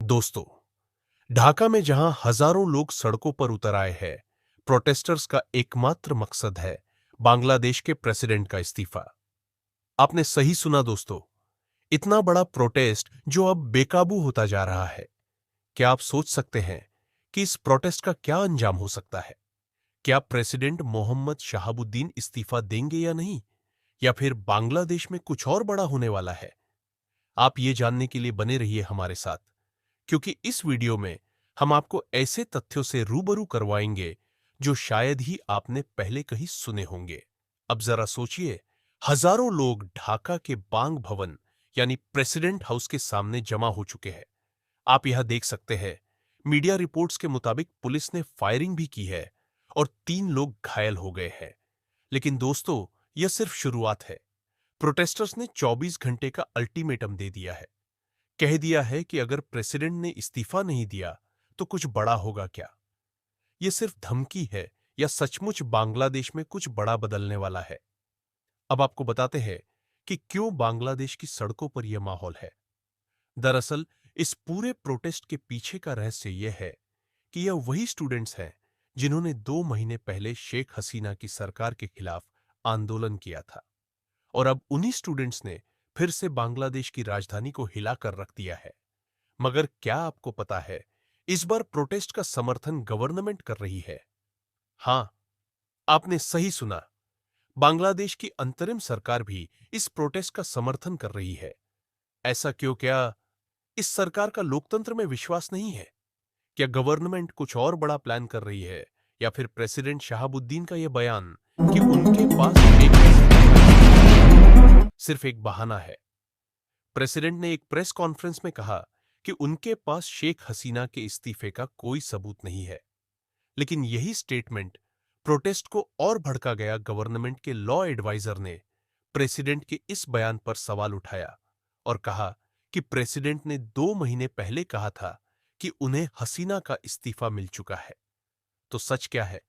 दोस्तों, ढाका में जहां हजारों लोग सड़कों पर उतर आए हैं, प्रोटेस्टर्स का एकमात्र मकसद है बांग्लादेश के प्रेसिडेंट का इस्तीफा। आपने सही सुना दोस्तों, इतना बड़ा प्रोटेस्ट जो अब बेकाबू होता जा रहा है। क्या आप सोच सकते हैं कि इस प्रोटेस्ट का क्या अंजाम हो सकता है? क्या प्रेसिडेंट मोहम्मद शहाबुद्दीन इस्तीफा देंगे या नहीं, या फिर बांग्लादेश में कुछ और बड़ा होने वाला है? आप ये जानने के लिए बने रहिए हमारे साथ, क्योंकि इस वीडियो में हम आपको ऐसे तथ्यों से रूबरू करवाएंगे जो शायद ही आपने पहले कहीं सुने होंगे। अब जरा सोचिए, हजारों लोग ढाका के बांग भवन यानी प्रेसिडेंट हाउस के सामने जमा हो चुके हैं। आप यह देख सकते हैं, मीडिया रिपोर्ट्स के मुताबिक पुलिस ने फायरिंग भी की है और 3 लोग घायल हो गए हैं। लेकिन दोस्तों, यह सिर्फ शुरुआत है। प्रोटेस्टर्स ने 24 घंटे का अल्टीमेटम दे दिया है। कह दिया है कि अगर प्रेसिडेंट ने इस्तीफा नहीं दिया तो कुछ बड़ा होगा क्या? यह सिर्फ धमकी है या सचमुच बांग्लादेश में कुछ बड़ा बदलने वाला है? अब आपको बताते हैं कि क्यों बांग्लादेश की सड़कों पर यह माहौल है। दरअसल इस पूरे प्रोटेस्ट के पीछे का रहस्य यह है कि यह वही स्टूडेंट्स हैं जिन्होंने 2 महीने पहले शेख हसीना की सरकार के खिलाफ आंदोलन किया था, और अब उन्हीं स्टूडेंट्स ने फिर से बांग्लादेश की राजधानी को हिलाकर रख दिया है। मगर क्या आपको पता है, इस बार प्रोटेस्ट का समर्थन गवर्नमेंट कर रही है। हां, आपने सही सुना, बांग्लादेश की अंतरिम सरकार भी इस प्रोटेस्ट का समर्थन कर रही है। ऐसा क्यों? क्या इस सरकार का लोकतंत्र में विश्वास नहीं है? क्या गवर्नमेंट कुछ और बड़ा प्लान कर रही है, या फिर प्रेसिडेंट शहाबुद्दीन का यह बयान कि उनके पास सिर्फ एक बहाना है? प्रेसिडेंट ने एक प्रेस कॉन्फ्रेंस में कहा कि उनके पास शेख हसीना के इस्तीफे का कोई सबूत नहीं है। लेकिन यही स्टेटमेंट प्रोटेस्ट को और भड़का गया। गवर्नमेंट के लॉ एडवाइजर ने प्रेसिडेंट के इस बयान पर सवाल उठाया और कहा कि प्रेसिडेंट ने 2 महीने पहले कहा था कि उन्हें हसीना का इस्तीफा मिल चुका है। तो सच क्या है?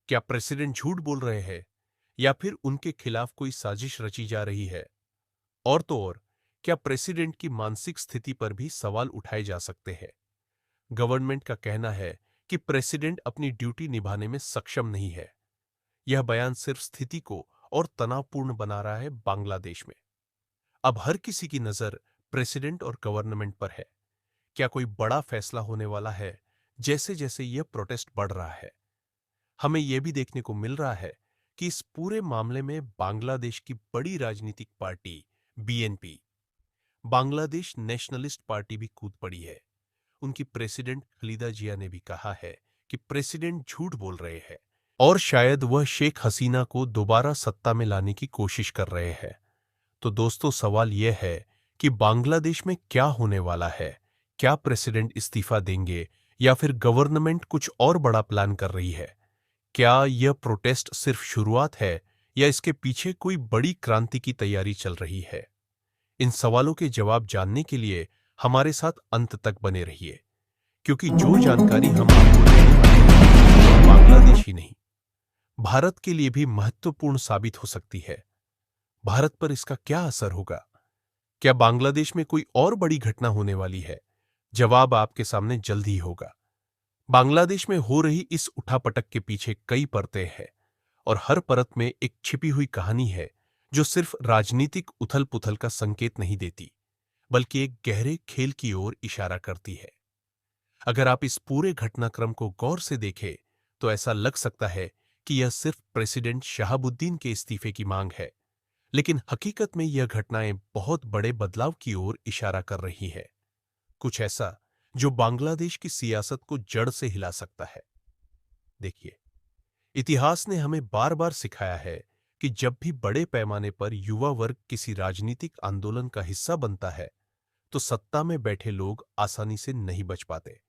क्या प्रेसिडेंट झूठ बोल रहे हैं, या फिर उनके खिलाफ कोई साजिश रची जा रही है? और तो और, क्या प्रेसिडेंट की मानसिक स्थिति पर भी सवाल उठाए जा सकते हैं। गवर्नमेंट का कहना है कि प्रेसिडेंट अपनी ड्यूटी निभाने में सक्षम नहीं है। यह बयान सिर्फ स्थिति को और तनावपूर्ण बना रहा है बांग्लादेश में। अब हर किसी की नजर प्रेसिडेंट और गवर्नमेंट पर है। क्या कोई बड़ा फैसला होने वाला है? जैसे जैसे यह प्रोटेस्ट बढ़ रहा है, हमें यह भी देखने को मिल रहा है कि इस पूरे मामले में बांग्लादेश की बड़ी राजनीतिक party BNP, Bangladesh nationalist party भी कूद पड़ी है। उनकी प्रेसिडेंट खलीदा जिया ने भी कहा है कि प्रेसिडेंट झूठ बोल रहे हैं, और शायद वह शेख हसीना को दोबारा सत्ता में लाने की कोशिश कर रहे हैं। तो दोस्तों, सवाल यह है कि बांग्लादेश में क्या होने वाला है? क्या प्रेसिडेंट इस्तीफा देंगे, या फिर गवर्नमेंट कुछ और बड़ा प्लान कर रही है? क्या यह प्रोटेस्ट सिर्फ शुरुआत है, या इसके पीछे कोई बड़ी क्रांति की तैयारी चल रही है? इन सवालों के जवाब जानने के लिए हमारे साथ अंत तक बने रहिए, क्योंकि जो जानकारी हम आपको देने वाले हैं वह बांग्लादेश ही नहीं, भारत के लिए भी महत्वपूर्ण साबित हो सकती है। भारत पर इसका क्या असर होगा? क्या बांग्लादेश में कोई और बड़ी घटना होने वाली है? जवाब आपके सामने जल्द ही होगा। बांग्लादेश में हो रही इस उठापटक के पीछे कई परतें हैं, और हर परत में एक छिपी हुई कहानी है जो सिर्फ राजनीतिक उथल-पुथल का संकेत नहीं देती, बल्कि एक गहरे खेल की ओर इशारा करती है। अगर आप इस पूरे घटनाक्रम को गौर से देखें, तो ऐसा लग सकता है कि यह सिर्फ प्रेसिडेंट शहाबुद्दीन के इस्तीफे की मांग है, लेकिन हकीकत में यह घटनाएं बहुत बड़े बदलाव की ओर इशारा कर रही है। कुछ ऐसा जो बांग्लादेश की सियासत को जड़ से हिला सकता है। देखिए, इतिहास ने हमें बार बार सिखाया है कि जब भी बड़े पैमाने पर युवा वर्ग किसी राजनीतिक आंदोलन का हिस्सा बनता है, तो सत्ता में बैठे लोग आसानी से नहीं बच पाते।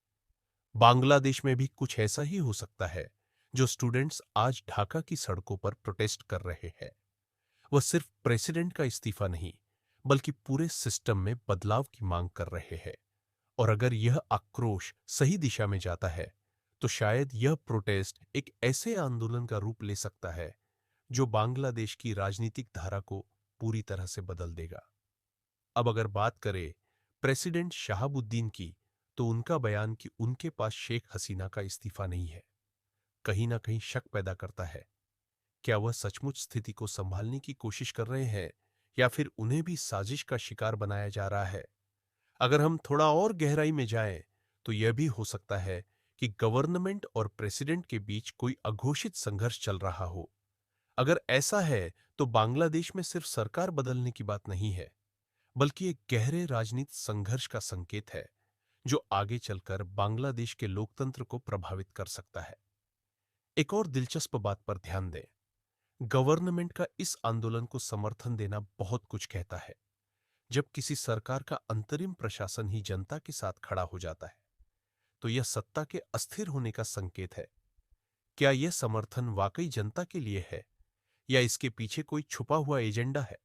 बांग्लादेश में भी कुछ ऐसा ही हो सकता है। जो स्टूडेंट्स आज ढाका की सड़कों पर प्रोटेस्ट कर रहे हैं, वह सिर्फ प्रेसिडेंट का इस्तीफा नहीं, बल्कि पूरे सिस्टम में बदलाव की मांग कर रहे हैं। और अगर यह आक्रोश सही दिशा में जाता है, तो शायद यह प्रोटेस्ट एक ऐसे आंदोलन का रूप ले सकता है जो बांग्लादेश की राजनीतिक धारा को पूरी तरह से बदल देगा। अब अगर बात करें प्रेसिडेंट शहाबुद्दीन की, तो उनका बयान कि उनके पास शेख हसीना का इस्तीफा नहीं है कहीं ना कहीं शक पैदा करता है। क्या वह सचमुच स्थिति को संभालने की कोशिश कर रहे हैं या फिर उन्हें भी साजिश का शिकार बनाया जा रहा है? अगर हम थोड़ा और गहराई में जाएं, तो यह भी हो सकता है कि गवर्नमेंट और प्रेसिडेंट के बीच कोई अघोषित संघर्ष चल रहा हो। अगर ऐसा है, तो बांग्लादेश में सिर्फ सरकार बदलने की बात नहीं है, बल्कि एक गहरे राजनीतिक संघर्ष का संकेत है, जो आगे चलकर बांग्लादेश के लोकतंत्र को प्रभावित कर सकता है। एक और दिलचस्प बात पर ध्यान दें। गवर्नमेंट का इस आंदोलन को समर्थन देना बहुत कुछ कहता है। जब किसी सरकार का अंतरिम प्रशासन ही जनता के साथ खड़ा हो जाता है, तो यह सत्ता के अस्थिर होने का संकेत है। क्या यह समर्थन वाकई जनता के लिए है या इसके पीछे कोई छुपा हुआ एजेंडा है?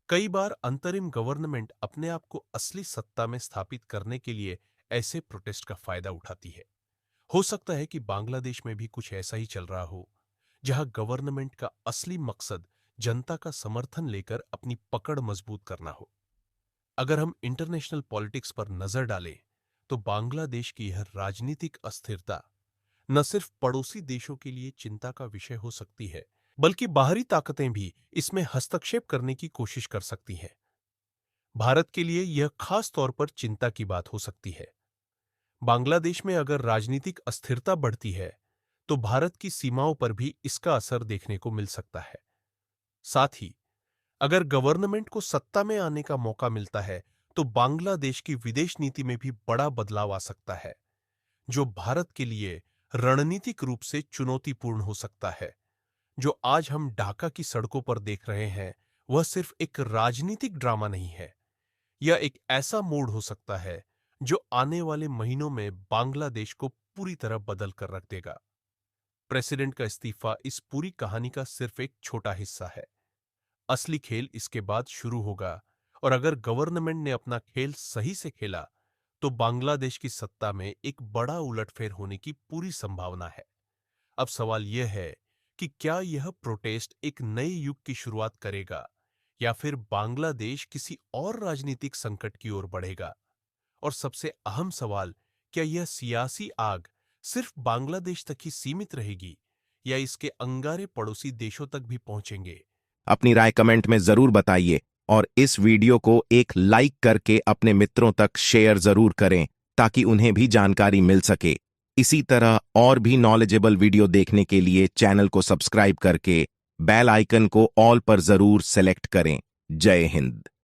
कई बार अंतरिम गवर्नमेंट अपने आप को असली सत्ता में स्थापित करने के लिए ऐसे प्रोटेस्ट का फायदा उठाती है। हो सकता है कि बांग्लादेश में भी कुछ ऐसा ही चल रहा हो, जहां गवर्नमेंट का असली मकसद जनता का समर्थन लेकर अपनी पकड़ मजबूत करना हो। अगर हम इंटरनेशनल पॉलिटिक्स पर नजर डालें, तो बांग्लादेश की यह राजनीतिक अस्थिरता न सिर्फ पड़ोसी देशों के लिए चिंता का विषय हो सकती है, बल्कि बाहरी ताकतें भी इसमें हस्तक्षेप करने की कोशिश कर सकती हैं। भारत के लिए यह खास तौर पर चिंता की बात हो सकती है। बांग्लादेश में अगर राजनीतिक अस्थिरता बढ़ती है, तो भारत की सीमाओं पर भी इसका असर देखने को मिल सकता है। साथ ही अगर गवर्नमेंट को सत्ता में आने का मौका मिलता है, तो बांग्लादेश की विदेश नीति में भी बड़ा बदलाव आ सकता है, जो भारत के लिए रणनीतिक रूप से चुनौतीपूर्ण हो सकता है। जो आज हम ढाका की सड़कों पर देख रहे हैं, वह सिर्फ एक राजनीतिक ड्रामा नहीं है। यह एक ऐसा मोड़ हो सकता है जो आने वाले महीनों में बांग्लादेश को पूरी तरह बदल कर रख देगा। प्रेसिडेंट का इस्तीफा इस पूरी कहानी का सिर्फ एक छोटा हिस्सा है। असली खेल इसके बाद शुरू होगा, और अगर गवर्नमेंट ने अपना खेल सही से खेला, तो बांग्लादेश की सत्ता में एक बड़ा उलटफेर होने की पूरी संभावना है। अब सवाल यह है कि क्या यह प्रोटेस्ट एक नए युग की शुरुआत करेगा या फिर बांग्लादेश किसी और राजनीतिक संकट की ओर बढ़ेगा? और सबसे अहम सवाल, क्या यह सियासी आग सिर्फ बांग्लादेश तक ही सीमित रहेगी या इसके अंगारे पड़ोसी देशों तक भी पहुंचेंगे? अपनी राय कमेंट में जरूर बताइए और इस वीडियो को एक लाइक करके अपने मित्रों तक शेयर जरूर करें ताकि उन्हें भी जानकारी मिल सके। इसी तरह और भी नॉलेजेबल वीडियो देखने के लिए चैनल को सब्सक्राइब करके बेल आइकन को ऑल पर जरूर सेलेक्ट करें। जय हिंद।